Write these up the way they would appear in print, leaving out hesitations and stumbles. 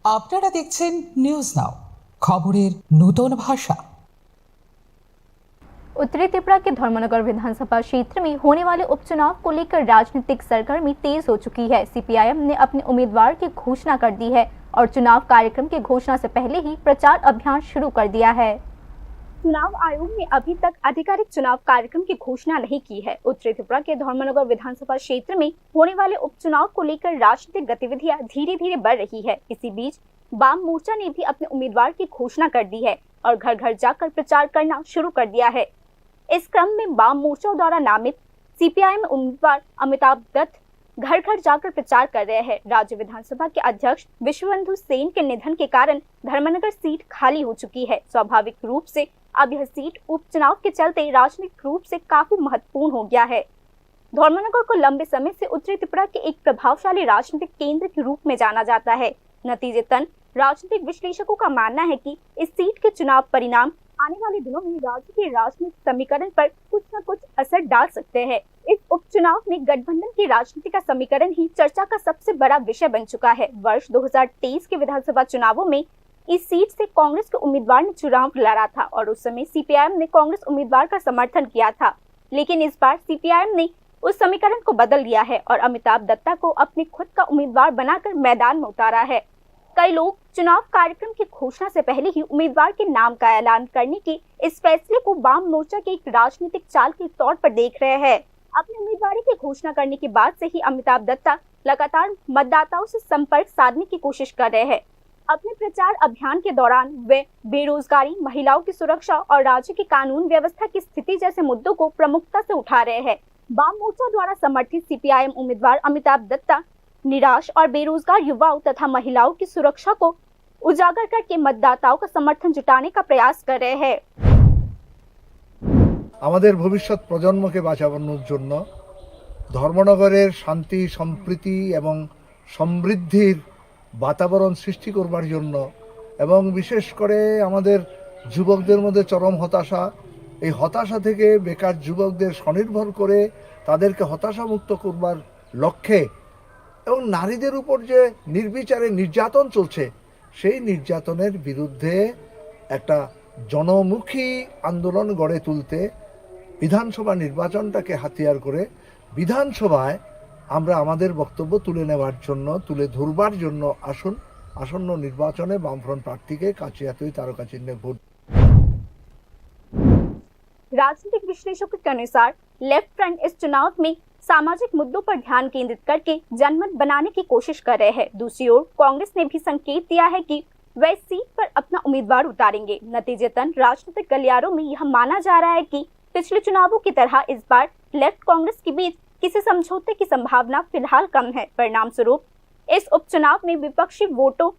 আপনারা দেখছেন news now, খবরের নতুন ভাষা। उत्तरी त्रिपुरा के धर्मनगर विधानसभा क्षेत्र में होने वाले उपचुनाव को लेकर राजनीतिक सरगर्मी तेज हो चुकी है। सीपीआईएम ने अपने उम्मीदवार की घोषणा कर दी है और चुनाव कार्यक्रम की घोषणा से पहले ही प्रचार अभियान शुरू कर दिया है। चुनाव आयोग ने अभी तक आधिकारिक चुनाव कार्यक्रम की घोषणा नहीं की है। उत्तरी त्रिपुरा के धर्मनगर विधानसभा क्षेत्र में होने वाले उपचुनाव को लेकर राजनीतिक गतिविधियां धीरे धीरे बढ़ रही है। इसी बीच वाम मोर्चा ने भी अपने उम्मीदवार की घोषणा कर दी है और घर घर जाकर प्रचार करना शुरू कर दिया है। इस क्रम में वाम मोर्चा द्वारा नामित सीपीआईएम उम्मीदवार अमिताभ दत्त घर घर जाकर प्रचार कर रहे हैं। राज्य विधानसभा के अध्यक्ष विश्वबंधु सेन के निधन के कारण धर्मनगर सीट खाली हो चुकी है। स्वाभाविक रूप से अब यह सीट उपचुनाव के चलते राजनीतिक रूप से काफी महत्वपूर्ण हो गया है। धर्मनगर को लंबे समय से उत्तरी त्रिपुरा के एक प्रभावशाली राजनीतिक केंद्र के रूप में जाना जाता है। नतीजतन राजनीतिक विश्लेषकों का मानना है कि इस सीट के चुनाव परिणाम आने वाले दिनों में राज्य के राजनीतिक समीकरण पर कुछ न कुछ असर डाल सकते हैं। इस उपचुनाव में गठबंधन की राजनीति का समीकरण ही चर्चा का सबसे बड़ा विषय बन चुका है। वर्ष 2023 के विधानसभा चुनावों में इस सीट से कांग्रेस के उम्मीदवार ने चुनाव लड़ा था और उस समय सीपीआईएम ने कांग्रेस उम्मीदवार का समर्थन किया था, लेकिन इस बार सीपीआईएम ने उस समीकरण को बदल दिया है और अमिताभ दत्ता को अपने खुद का उम्मीदवार बनाकर मैदान में उतारा है। कई लोग चुनाव कार्यक्रम की घोषणा से पहले ही उम्मीदवार के नाम का ऐलान करने के इस फैसले को वाम मोर्चा के एक राजनीतिक चाल के तौर पर देख रहे हैं। अपनी उम्मीदवारी की घोषणा करने के बाद से ही अमिताभ दत्ता लगातार मतदाताओं से संपर्क साधने की कोशिश कर रहे हैं। अपने प्रचार अभियान के दौरान वे बेरोजगारी, महिलाओं की सुरक्षा और राज्य की कानून व्यवस्था की स्थिति जैसे मुद्दों को प्रमुखता से उठा रहे हैं। वाम मोर्चा द्वारा समर्थित सीपीआईएम उम्मीदवार अमिताभ दत्ता निराश और बेरोजगार युवाओं तथा महिलाओं की सुरक्षा को उजागर करके मतदाताओं का समर्थन जुटाने का प्रयास कर रहे हैं। আমাদের ভবিষ্যৎ প্রজন্মকে বাঁচানোর জন্য ধর্মনগরের শান্তি, সম্প্রীতি এবং সমৃদ্ধির বাতাবরণ সৃষ্টি করবার জন্য এবং বিশেষ করে আমাদের যুবকদের মধ্যে চরম হতাশা, এই হতাশা থেকে বেকার যুবকদের স্বনির্ভর করে তাদেরকে হতাশামুক্ত করবার লক্ষ্যে এবং নারীদের উপর যে নির্বিচারে নির্যাতন চলছে সেই নির্যাতনের বিরুদ্ধে একটা জনমুখী আন্দোলন গড়ে তুলতে বিধানসভা নির্বাচনটাকে হাতিয়ার করে বিধানসভায় আমরা আমাদের বক্তব্য তুলে নেওয়ার জন্য, তুলে ধরবার জন্য আসন্ন নির্বাচনে বামফ্রন্ট প্রার্থীকে কাচিয়াতুই तारका चिन्ह ভোট। राजनीतिक विश्लेषकों के अनुसार लेफ्ट फ्रंट इस चुनाव में सामाजिक मुद्दों पर ध्यान केंद्रित करके जनमत बनाने की कोशिश कर रहे हैं। दूसरी ओर कांग्रेस ने भी संकेत दिया है कि वह सीट पर अपना उम्मीदवार उतारेंगे। नतीजतन राजनीतिक गलियारों में यह माना जा रहा है कि पिछले चुनावों की तरह इस बार लेफ्ट कांग्रेस के बीच किसी समझौते की संभावना फिलहाल कम है। परिणाम स्वरूप इस उपचुनाव में विपक्षी वोटों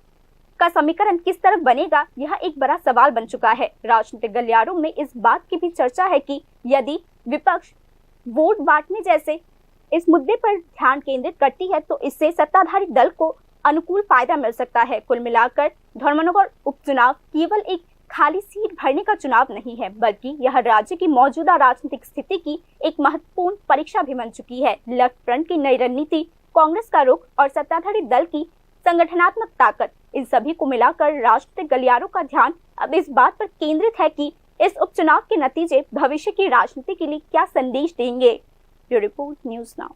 का समीकरण किस तरह बनेगा, यह एक बड़ा सवाल बन चुका है। राजनीतिक गलियारों में इस बात की भी चर्चा है कि यदि विपक्ष वोट बांटने जैसे इस मुद्दे पर ध्यान केंद्रित करती है तो इससे सत्ताधारी दल को अनुकूल फायदा मिल सकता है। कुल मिलाकर धर्मनगर उपचुनाव केवल एक खाली सीट भरने का चुनाव नहीं है, बल्कि यह राज्य की मौजूदा राजनीतिक स्थिति की एक महत्वपूर्ण परीक्षा भी बन चुकी है। लेफ्ट फ्रंट की नई रणनीति, कांग्रेस का रुख और सत्ताधारी दल की संगठनात्मक ताकत, इन सभी को मिलाकर राजनीतिक गलियारों का ध्यान अब इस बात पर केंद्रित है कि इस उपचुनाव के नतीजे भविष्य की राजनीति के लिए क्या संदेश देंगे। Bureau report, news now.